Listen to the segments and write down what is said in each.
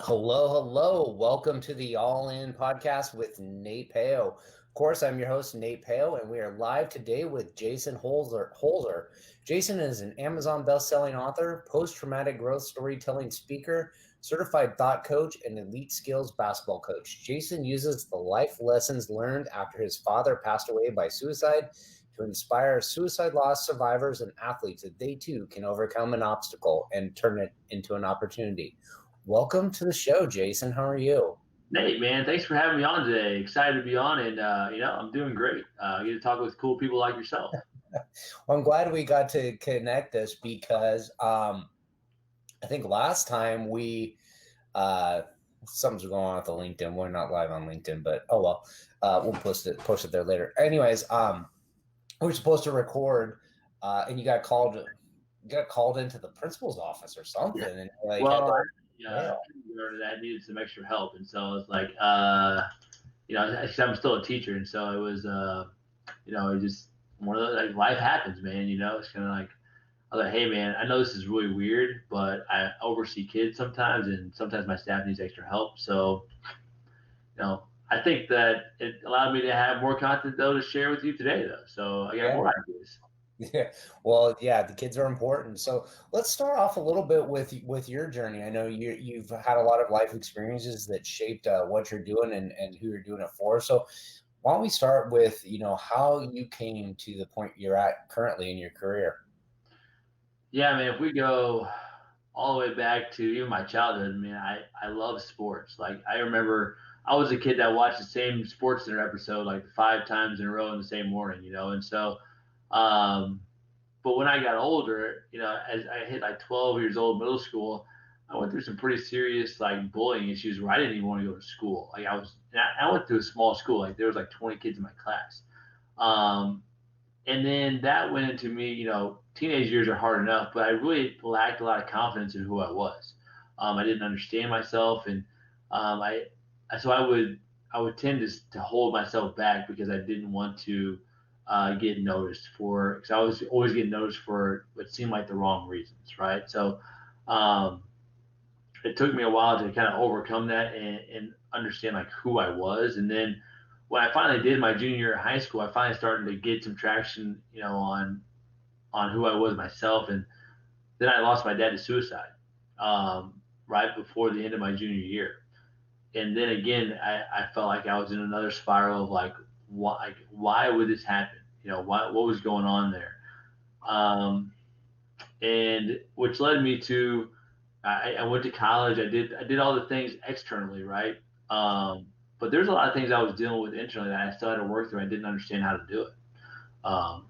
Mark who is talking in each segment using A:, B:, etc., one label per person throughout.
A: Hello. Welcome to the All In podcast with Nate Peo. Of course, I'm your host, Nate Peo, and we are live today with Jason Holzer. Jason is an Amazon best-selling author, post-traumatic growth storytelling speaker, certified thought coach, and elite skills basketball coach. Jason uses the life lessons learned after his father passed away by suicide to inspire suicide loss survivors and athletes that they too can overcome an obstacle and turn it into an opportunity. Welcome to the show, Jason. How are you?
B: Nate, man, thanks for having me on today. Excited to be on, and I'm doing great. I get to talk with cool people like yourself.
A: Well, I'm glad we got to connect this because I think last time we something's going on with the LinkedIn. We're not live on LinkedIn, but oh well. We'll post it there later. Anyways, we were supposed to record, and you got called into the principal's office or something, and like had
B: Well,
A: to
B: yeah,
A: bail.
B: I needed some extra help, and so I was like, I'm still a teacher, and so it was, it just one of those like life happens, man. It's kind of like I was like, hey, man, I know this is really weird, but I oversee kids sometimes, and sometimes my staff needs extra help, so I think that it allowed me to have more content though to share with you today, though. So I got
A: Yeah.
B: more ideas.
A: Yeah, well, yeah, the kids are important. So let's start off a little bit with your journey. I know you've had a lot of life experiences that shaped what you're doing and who you're doing it for. So why don't we start with how you came to the point you're at currently in your career?
B: Yeah, man, if we go all the way back to even my childhood, man, I love sports. Like I remember I was a kid that watched the same Sports Center episode like 5 times in a row in the same morning, and so um but when I got older, as I hit like 12 years old, middle school, I went through some pretty serious like bullying issues where I didn't even want to go to school. Like I went to a small school, like there was like 20 kids in my class. Um, and then that went into me, teenage years are hard enough, but I really lacked a lot of confidence in who I was. I didn't understand myself, and um, I, so I would tend to hold myself back because I didn't want to get noticed for, because I was always getting noticed for what seemed like the wrong reasons, right? So um, it took me a while to kind of overcome that and understand like who I was. And then when I finally did my junior year of high school, I finally started to get some traction, on who I was myself. And then I lost my dad to suicide right before the end of my junior year. And then again, I felt like I was in another spiral of why would this happen? What was going on there? Um, and which led me to I went to college. I did all the things externally, right? But there's a lot of things I was dealing with internally that I still had to work through. I didn't understand how to do it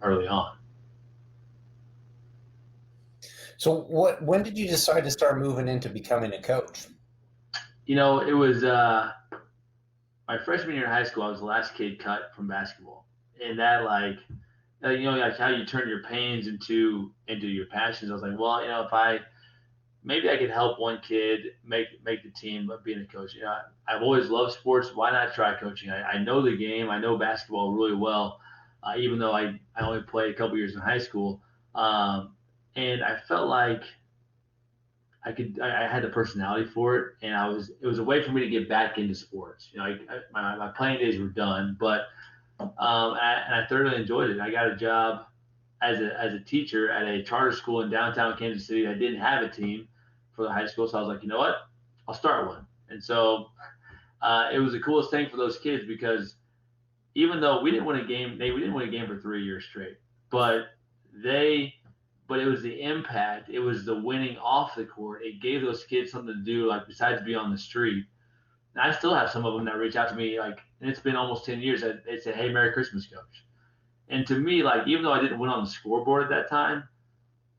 B: early on.
A: So when did you decide to start moving into becoming a coach?
B: It was my freshman year in high school. I was the last kid cut from basketball, and that like how you turn your pains into your passions. I was like, well, if I maybe I could help one kid make the team of being a coach. I've always loved sports. Why not try coaching? I know the game. I know basketball really well, even though I only played a couple years in high school. And I felt like I had the personality for it, and it was a way for me to get back into sports. My playing days were done, but I thoroughly enjoyed it. I got a job as a teacher at a charter school in downtown Kansas City. I didn't have a team for the high school, so I was like, you know what, I'll start one. And so it was the coolest thing for those kids because even though we didn't win a game, we didn't win a game for 3 years straight, but they. But it was the impact. It was the winning off the court. It gave those kids something to do, like besides be on the street. And I still have some of them that reach out to me, like, and it's been almost 10 years. They say, "Hey, Merry Christmas, Coach." And to me, like, even though I didn't win on the scoreboard at that time,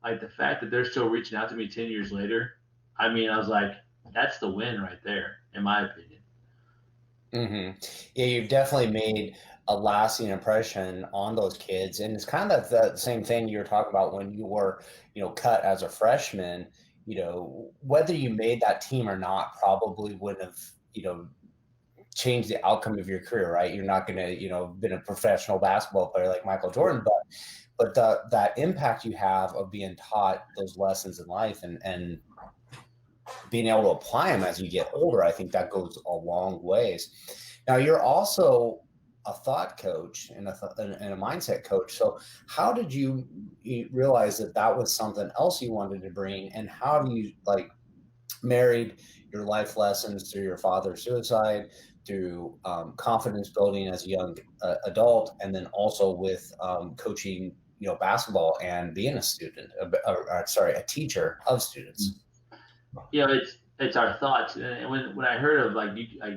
B: like the fact that they're still reaching out to me 10 years later, I mean, I was like, that's the win right there, in my opinion.
A: Yeah, you've definitely made a lasting impression on those kids, and it's kind of the same thing you were talking about when you were, cut as a freshman. Whether you made that team or not, probably wouldn't have, changed the outcome of your career, right? You're not going to, been a professional basketball player like Michael Jordan, but that impact you have of being taught those lessons in life and being able to apply them as you get older, I think that goes a long ways. Now, you're also a thought coach and a mindset coach. So how did you realize that that was something else you wanted to bring? And how do you married your life lessons through your father's suicide, through confidence building as a young adult, and then also with coaching, basketball and being a student, a teacher of students?
B: It's our thoughts. And when I heard of like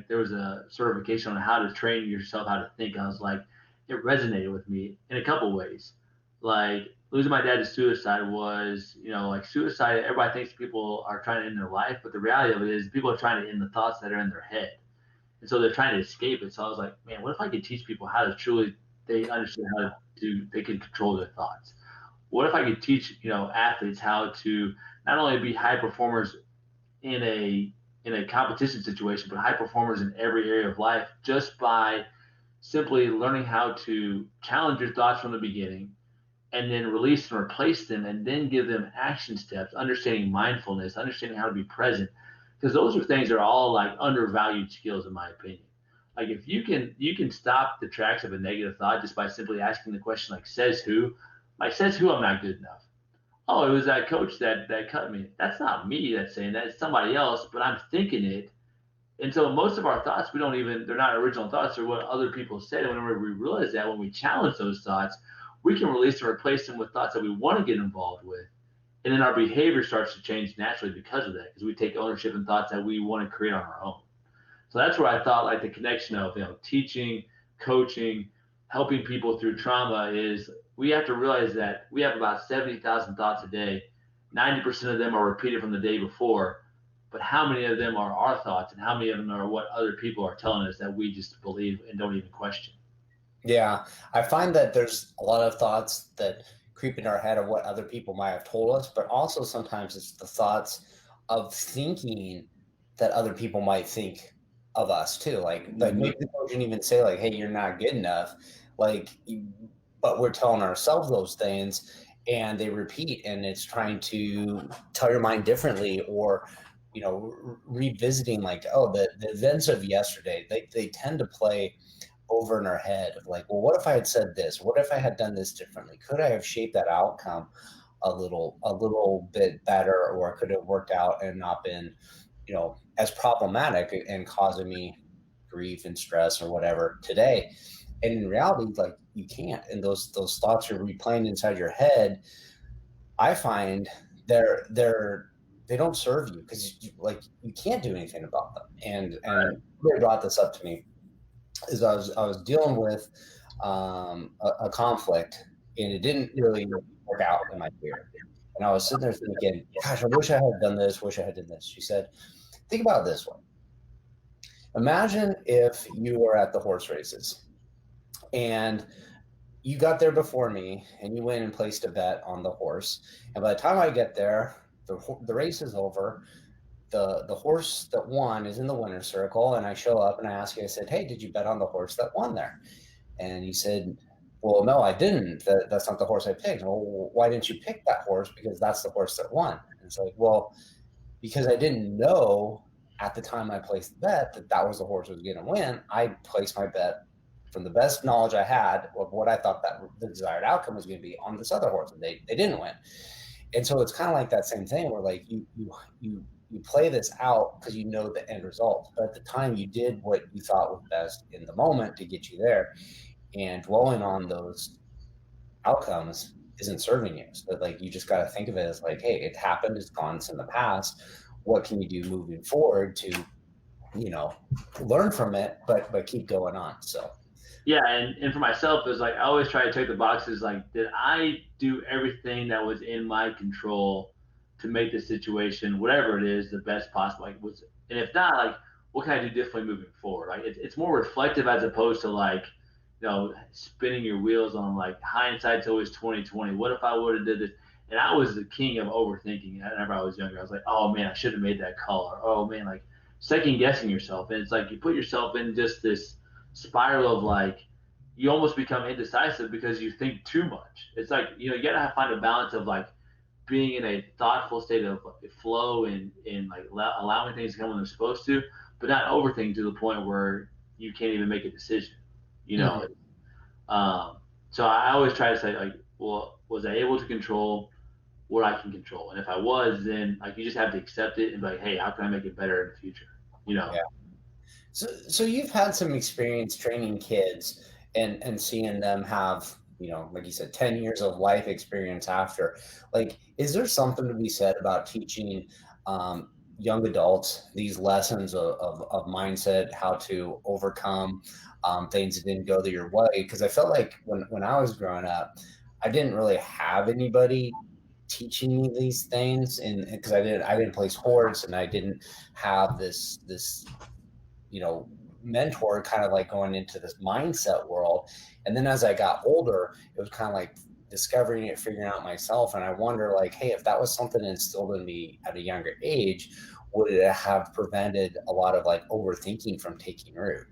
B: there was a certification on how to train yourself how to think, I was like, it resonated with me in a couple ways. Like losing my dad to suicide was, like suicide. Everybody thinks people are trying to end their life, but the reality of it is people are trying to end the thoughts that are in their head, and so they're trying to escape it. So I was like, man, what if I could teach people how to truly they understand how to they can control their thoughts? What if I could teach athletes how to not only be high performers in a competition situation, but high performers in every area of life just by simply learning how to challenge your thoughts from the beginning and then release and replace them and then give them action steps, understanding mindfulness, understanding how to be present. Because those are things that are all like undervalued skills in my opinion. Like if you can stop the tracks of a negative thought just by simply asking the question like says who? Like says who I'm not good enough. Oh, it was that coach that cut me. That's not me that's saying that. It's somebody else, but I'm thinking it. And so most of our thoughts, they're not original thoughts or what other people said. And whenever we realize that, when we challenge those thoughts, we can release and replace them with thoughts that we want to get involved with. And then our behavior starts to change naturally because of that, because we take ownership in thoughts that we want to create on our own. So that's where I thought like the connection of teaching, coaching, helping people through trauma is we have to realize that we have about 70,000 thoughts a day. 90% of them are repeated from the day before, but how many of them are our thoughts and how many of them are what other people are telling us that we just believe and don't even question?
A: Yeah, I find that there's a lot of thoughts that creep in our head of what other people might have told us, but also sometimes it's the thoughts of thinking that other people might think of us too. Like maybe the coach didn't even say like, "Hey, you're not good enough," like, but we're telling ourselves those things, and they repeat, and it's trying to tell your mind differently, or revisiting like, oh, the events of yesterday, they tend to play over in our head of like, well, what if I had said this? What if I had done this differently? Could I have shaped that outcome a little bit better, or could it have worked out and not been, as problematic and causing me grief and stress or whatever today? And in reality, like you can't. And those thoughts are replaying inside your head. I find they don't serve you because you can't do anything about them. And they brought this up to me is I was dealing with a conflict, and it didn't really work out in my career. And I was sitting there thinking, gosh, I wish I had done this, wish I had done this. She said, think about it this way. Imagine if you were at the horse races and you got there before me and you went and placed a bet on the horse. And by the time I get there, the race is over. The horse that won is in the winner's circle, and I show up and I ask you, I said, hey, did you bet on the horse that won there? And he said, well, no, I didn't. That's not the horse I picked. Well, why didn't you pick that horse? Because that's the horse that won. And it's like, well, because I didn't know at the time I placed the bet that was the horse that was going to win. I placed my bet from the best knowledge I had of what I thought that the desired outcome was going to be on this other horse, and they didn't win. And so it's kind of like that same thing where like you play this out because you know the end result, but at the time you did what you thought was best in the moment to get you there, and dwelling on those outcomes isn't serving you. So like you just got to think of it as like, hey, it happened, it's gone, it's in the past. What can you do moving forward to learn from it, but keep going on? So
B: yeah, and for myself, it's like I always try to check the boxes. Like, did I do everything that was in my control to make the situation, whatever it is, the best possible? Like, and if not, like, what can I do differently moving forward? Like, it's more reflective as opposed to like, spinning your wheels on like hindsight's always 2020. What if I would have did this? And I was the king of overthinking. Whenever I was younger, I was like, oh man, I should have made that call, or oh man, like second guessing yourself. And it's like you put yourself in just this spiral of like you almost become indecisive because you think too much. It's like you gotta find a balance of like being in a thoughtful state of flow and like allowing things to come when they're supposed to, but not overthinking to the point where you can't even make a decision. You
A: Mhm.
B: know, um, so I always try to say like, well, was I able to control what I can control? And if I was, then like you just have to accept it and be like, hey, how can I make it better in the future? You know.
A: Yeah. So you've had some experience training kids and seeing them have, like you said, 10 years of life experience after. Like, is there something to be said about teaching young adults these lessons of mindset, how to overcome things that didn't go your way? Because I felt like when I was growing up, I didn't really have anybody teaching me these things, and because I didn't play sports and I didn't have this mentor kind of like going into this mindset world. And then as I got older, it was kind of like discovering it, figuring out myself. And I wonder, like, hey, if that was something instilled in me at a younger age, would it have prevented a lot of like overthinking from taking root?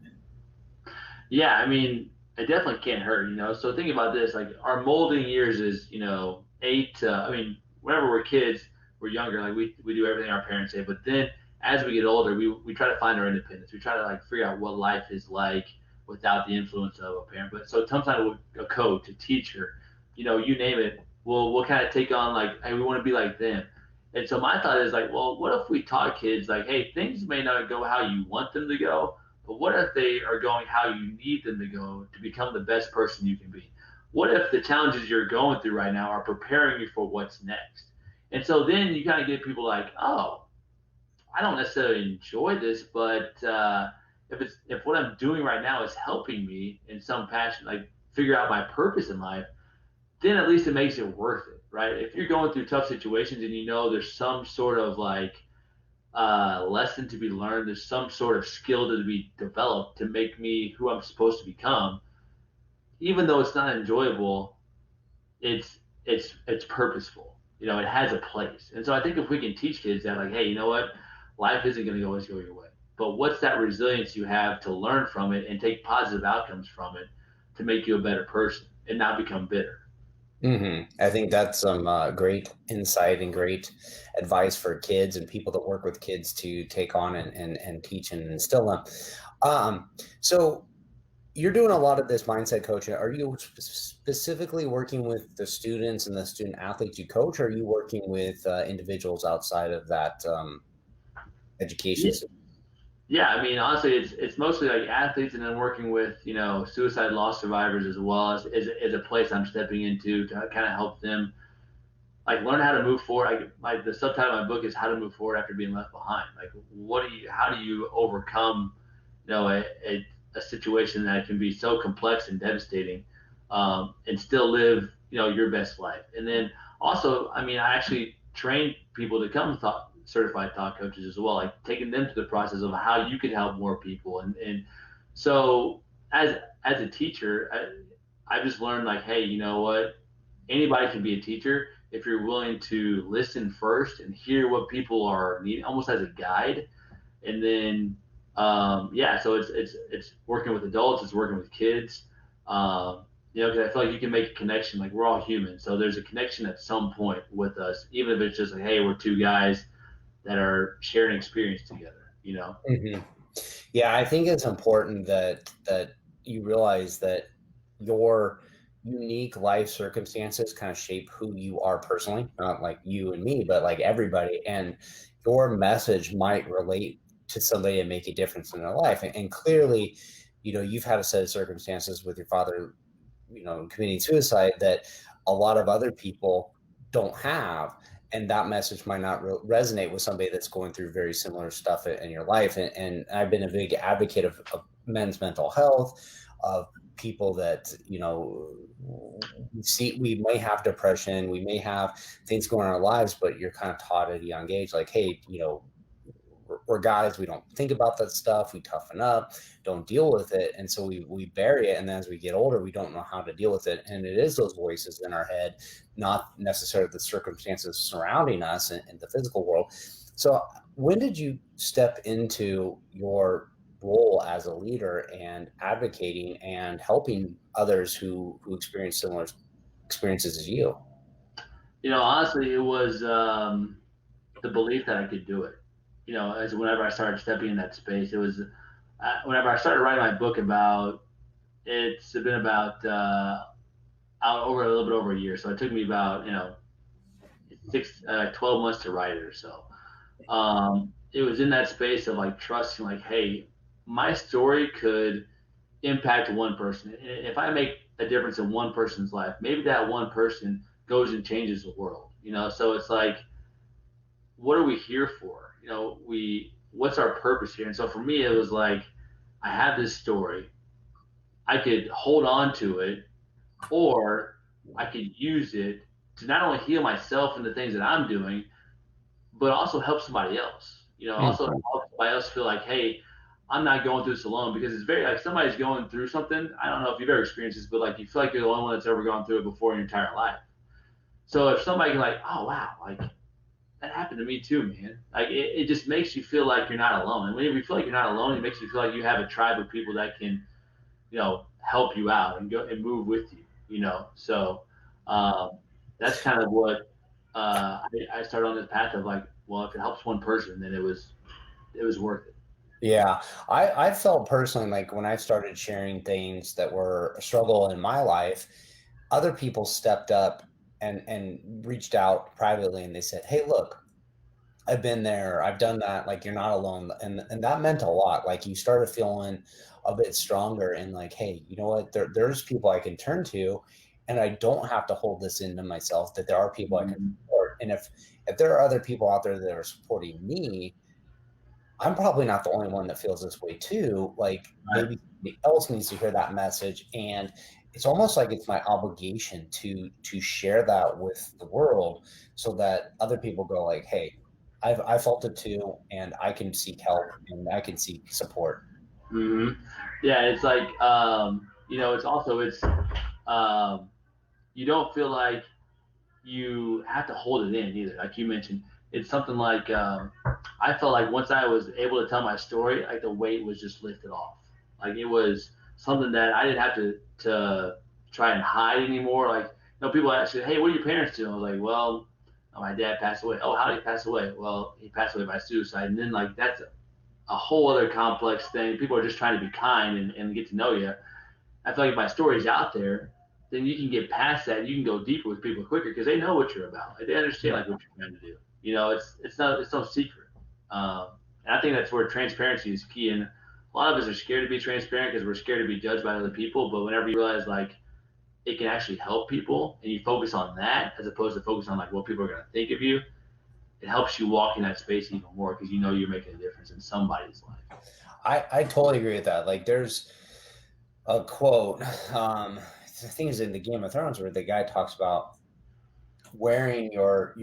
B: Yeah, I mean, it definitely can't hurt, you know. So think about this: like our molding years is, you know, 8 to, I mean, whenever we're kids, we're younger, like we do everything our parents say. But then as we get older, we try to find our independence. We try to like figure out what life is like without the influence of a parent. But so sometimes a coach, a teacher, you know, you name it, we'll kind of take on like, hey, we want to be like them. And so my thought is like, well, what if we taught kids like, hey, things may not go how you want them to go, but what if they are going how you need them to go to become the best person you can be? What if the challenges you're going through right now are preparing you for what's next? And so then you kind of get people like, oh, I don't necessarily enjoy this, but if what I'm doing right now is helping me in some passion, like figure out my purpose in life, then at least it makes it worth it, right? If you're going through tough situations and you know there's some sort of like lesson to be learned. There's some sort of skill to be developed to make me who I'm supposed to become. Even though it's not enjoyable, it's purposeful. You know, it has a place. And so I think if we can teach kids that, like, hey, you know what, life isn't going to always go your way, but what's that resilience you have to learn from it and take positive outcomes from it to make you a better person and not become bitter.
A: I think that's some great insight and great advice for kids and people that work with kids to take on and teach and instill them. Um, so you're doing a lot of this mindset coaching. Are you specifically working with the students and the student athletes you coach, or are you working with individuals outside of that education
B: Yeah,
A: system?
B: yeah, I mean, honestly, it's mostly like athletes, and then working with suicide loss survivors as well as a place I'm stepping into to kind of help them like learn how to move forward. Like the subtitle of my book is "How to Move Forward After Being Left Behind." Like, how do you overcome, a situation that can be so complex and devastating, and still live your best life. And then also, I mean, I actually train people to become certified thought coaches as well, like taking them to the process of how you could help more people. And so as a teacher, I just learned like, hey, you know what? Anybody can be a teacher if you're willing to listen first and hear what people are needing, almost as a guide. And then, yeah, so it's working with adults, it's working with kids. Because I feel like you can make a connection. Like we're all human, so there's a connection at some point with us, even if it's just like, hey, we're two guys that are sharing experience together. You know.
A: Mhm. Yeah, I think it's important that you realize that your unique life circumstances kind of shape who you are personally, not like you and me, but like everybody. And your message might relate to somebody and make a difference in their life. And clearly, you've had a set of circumstances with your father, committing suicide that a lot of other people don't have. And that message might not resonate with somebody that's going through very similar stuff in your life. And I've been a big advocate of men's mental health, of people that, we may have depression, we may have things going on in our lives, but you're kind of taught at a young age, like, hey, we're guys, we don't think about that stuff, we toughen up, don't deal with it, and so we bury it, and then as we get older we don't know how to deal with it, and it is those voices in our head, not necessarily the circumstances surrounding us in the physical world. So when did you step into your role as a leader and advocating and helping others who experience similar experiences as you?
B: Honestly, it was the belief that I could do it. As whenever I started stepping in that space, it was whenever I started writing my book about. It's been about out over a little bit over a year, so it took me about 12 months to write it or so. It was in that space of like trusting, like, hey, my story could impact one person. If I make a difference in one person's life, maybe that one person goes and changes the world. So it's like, what are we here for? We what's our purpose here? And so for me, it was like, I have this story. I could hold on to it, or I could use it to not only heal myself and the things that I'm doing, but also help somebody else. Also
A: Mhm.
B: help somebody else feel like, hey, I'm not going through this alone, because it's very like somebody's going through something. I don't know if you've ever experienced this, but like you feel like you're the only one that's ever gone through it before in your entire life. So if somebody can like, oh wow, like that happened to me too, man. Like it just makes you feel like you're not alone. And when you feel like you're not alone, it makes you feel like you have a tribe of people that can, help you out and go and move with you. So um, that's kind of what I started on this path of like, well, if it helps one person, then it was worth it.
A: Yeah, I felt personally like when I started sharing things that were a struggle in my life, other people stepped up and reached out privately and they said, "Hey, look, I've been there, I've done that. Like you're not alone," and that meant a lot. Like you started feeling a bit stronger and like, "Hey, you know what? There's people I can turn to, and I don't have to hold this into myself. That there are people I can
B: Mhm.
A: support, and if there are other people out there that are supporting me." I'm probably not the only one that feels this way too. Like
B: Right.
A: maybe somebody else needs to hear that message, and it's almost like it's my obligation to share that with the world, so that other people go like, "Hey, I felt it too, and I can seek help and I can seek support."
B: hmm Yeah, it's like it's you don't feel like you have to hold it in either. Like you mentioned, it's something like I felt like once I was able to tell my story, like the weight was just lifted off. Like it was something that I didn't have to try and hide anymore. Like people ask you, hey, what are your parents doing? I was like, well, my dad passed away. Oh, how did he pass away? Well, he passed away by suicide. And then like that's a whole other complex thing. People are just trying to be kind and get to know you. I feel like if my story's out there, then you can get past that. You can go deeper with people quicker because they know what you're about. Like, they understand like what you're trying to do. It's no secret. And I think that's where transparency is key. And a lot of us are scared to be transparent because we're scared to be judged by other people. But whenever you realize like it can actually help people, and you focus on that as opposed to focus on like what people are going to think of you, it helps you walk in that space even more because you know you're making a difference in somebody's life.
A: I totally agree with that. Like there's a quote, I think it's in the Game of Thrones where the guy talks about wearing your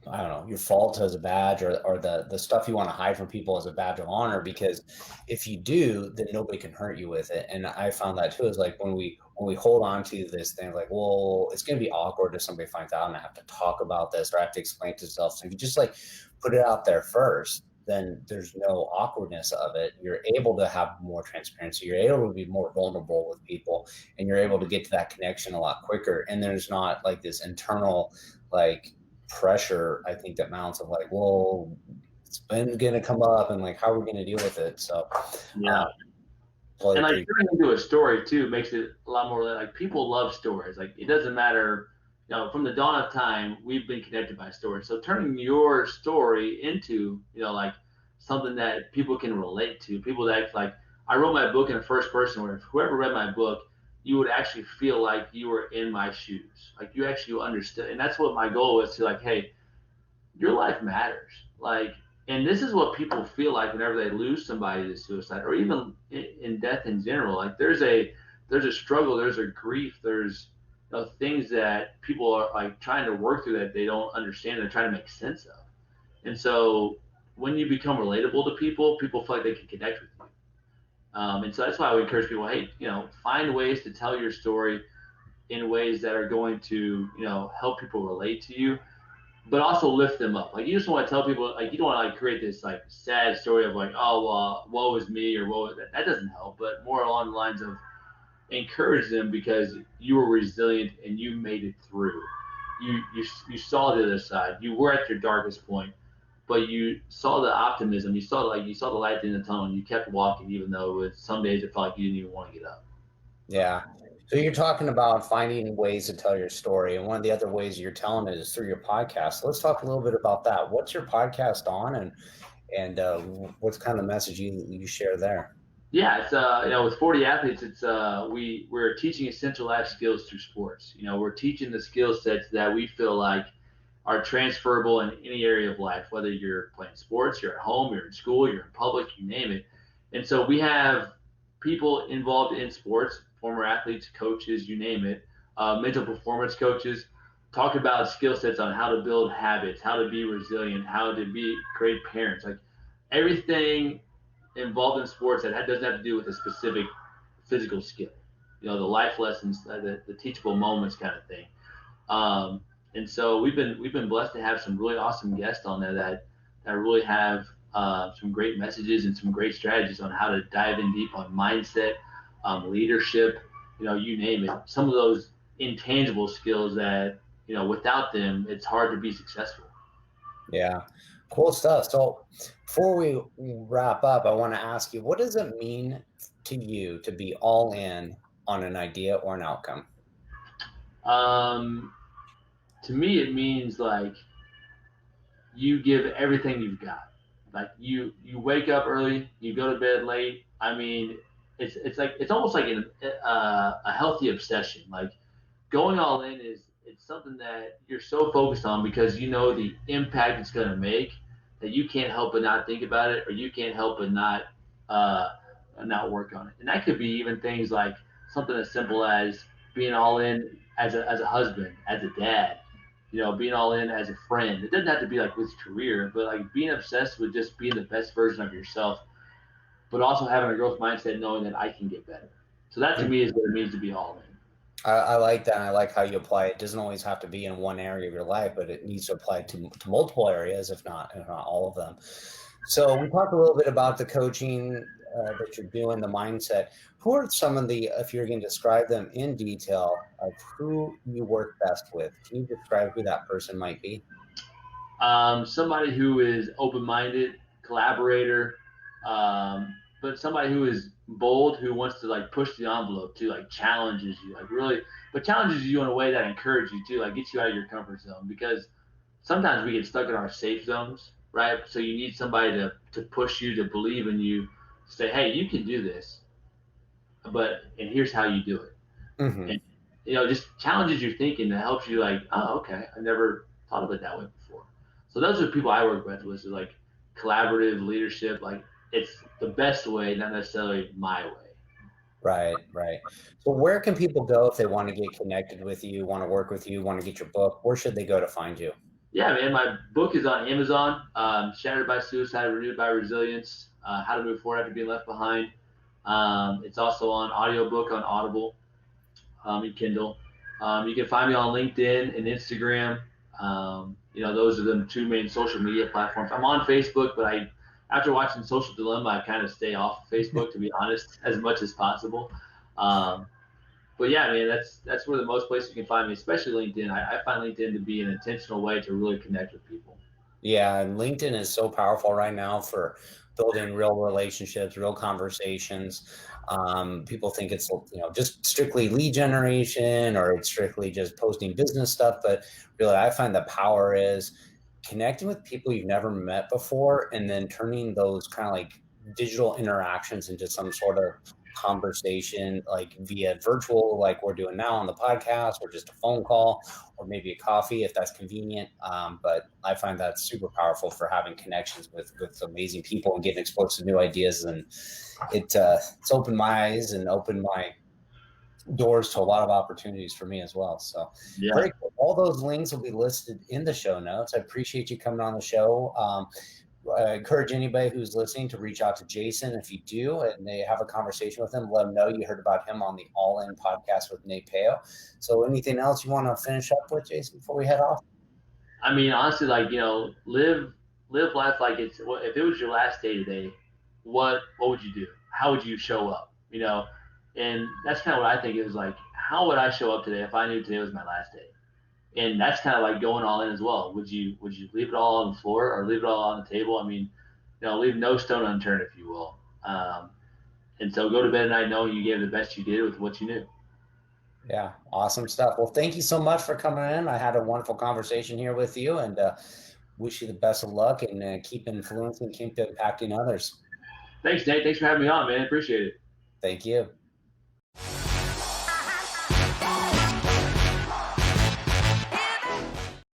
A: I don't know, your fault as a badge, or the stuff you want to hide from people as a badge of honor, because if you do, then nobody can hurt you with it. And I found that too, is like when we hold on to this thing, like, well, it's gonna be awkward if somebody finds out and I have to talk about this or I have to explain to myself. So if you just like put it out there first, then there's no awkwardness of it. You're able to have more transparency, you're able to be more vulnerable with people, and you're able to get to that connection a lot quicker. And there's not like this internal like pressure, I think, that mounts of like, well, it's been going to come up and like, how are we going to deal with it? So,
B: Yeah.
A: uh, totally
B: And like
A: agree.
B: turning into a story too makes it a lot more like people love stories. Like it doesn't matter, from the dawn of time, we've been connected by stories. So turning your story into, like something that people can relate to, people that like, I wrote my book in the first person where if whoever read my book, you would actually feel like you were in my shoes. Like you actually understood. And that's what my goal was to like, hey, your life matters. Like, and this is what people feel like whenever they lose somebody to suicide, or even in death in general. Like, there's a struggle, there's a grief, there's things that people are like trying to work through that they don't understand. They're trying to make sense of, and so when you become relatable to people, people feel like they can connect with you. And so that's why I would encourage people, hey, find ways to tell your story in ways that are going to, help people relate to you, but also lift them up. Like you just want to tell people, like you don't want to like create this like sad story of like, oh, woe is me, or woe is that. That doesn't help. But more along the lines of encourage them because you were resilient and you made it through. You saw the other side. You were at your darkest point, but you saw the optimism. You saw the light in the tunnel, and you kept walking, even though it was, some days it felt like you didn't even want to get up.
A: Yeah. So you're talking about finding ways to tell your story, and one of the other ways you're telling it is through your podcast. So let's talk a little bit about that. What's your podcast on, and what's kind of message you share there?
B: Yeah, it's with 40 athletes, it's we're teaching essential life skills through sports. We're teaching the skill sets that we feel like are transferable in any area of life, whether you're playing sports, you're at home, you're in school, you're in public, you name it. And so we have people involved in sports, former athletes, coaches, you name it, mental performance coaches, talk about skill sets on how to build habits, how to be resilient, how to be great parents, like everything involved in sports that doesn't have to do with a specific physical skill. The life lessons, the teachable moments kind of thing. And so we've been blessed to have some really awesome guests on there that really have some great messages and some great strategies on how to dive in deep on mindset, leadership, you name it. Some of those intangible skills that without them, it's hard to be successful.
A: Yeah, cool stuff. So before we wrap up, I want to ask you, what does it mean to you to be all in on an idea or an outcome?
B: Um, to me, it means like you give everything you've got. Like you wake up early, you go to bed late. I mean, it's almost like a healthy obsession. Like going all in is it's something that you're so focused on because you know the impact it's going to make that you can't help but not think about it, or you can't help but uh, not work on it. And that could be even things like something as simple as being all in as a husband, as a dad, being all in as a friend. It doesn't have to be like with career, but like being obsessed with just being the best version of yourself, but also having a growth mindset, knowing that I can get better. So that to me is what it means to be all in.
A: I like that. And I like how you apply it. It doesn't always have to be in one area of your life, but it needs to apply to multiple areas, if not all of them. So we talked a little bit about the coaching that you're doing, the mindset. Who are some of the, if you're going to describe them in detail, of who you work best with? Can you describe who that person might be?
B: Somebody who is open-minded, collaborator, but somebody who is bold, who wants to like push the envelope too, like challenges you, like really, but challenges you in a way that encourages you too, like gets you out of your comfort zone. Because sometimes we get stuck in our safe zones, right? So you need somebody to push you, to believe in you, to say, hey, you can do this, and here's how you do it.
A: Mm-hmm.
B: And just challenges your thinking, that helps you like, oh, okay, I never thought of it that way before. So those are the people I work with is like collaborative leadership. Like it's the best way, not necessarily my way.
A: Right, right. So where can people go if they want to get connected with you, want to work with you, want to get your book? Where should they go to find you?
B: Yeah, man, my book is on Amazon. Shattered by Suicide, Renewed by Resilience: How to Move Forward After Being Left Behind. It's also on audiobook on Audible, and Kindle. You can find me on LinkedIn and Instagram. Those are the two main social media platforms. I'm on Facebook, but after watching Social Dilemma, I kind of stay off Facebook, to be honest, as much as possible. Um, but yeah, man, that's where the most places you can find me, especially LinkedIn. I find LinkedIn to be an intentional way to really connect with people.
A: Yeah, and LinkedIn is so powerful right now for building real relationships, real conversations. People think it's just strictly lead generation or it's strictly just posting business stuff, but really, I find the power is connecting with people you've never met before, and then turning those kind of like digital interactions into some sort of conversation, like via virtual, like we're doing now on the podcast, or just a phone call or maybe a coffee if that's convenient. But I find that super powerful for having connections with amazing people and getting exposed to new ideas. And it's opened my eyes and opened my doors to a lot of opportunities for me as well. So
B: Yeah.
A: very cool. All those links will be listed in the show notes. I appreciate you coming on the show. I encourage anybody who's listening to reach out to Jason. If you do and they have a conversation with him, let him know you heard about him on the All In podcast with Nate Peo. So anything else you want to finish up with, Jason, before we head off?
B: I mean, honestly, like live life like it's. If it was your last day today, what would you do? How would you show up? And that's kind of what I think is like, how would I show up today if I knew today was my last day? And that's kind of like going all in as well. Would you leave it all on the floor or leave it all on the table? I mean, leave no stone unturned, if you will. And so go to bed at night knowing you gave the best you did with what you knew.
A: Yeah, awesome stuff. Well, thank you so much for coming in. I had a wonderful conversation here with you, and wish you the best of luck and keep influencing, keep impacting others.
B: Thanks, Nate. Thanks for having me on, man. Appreciate it.
A: Thank you.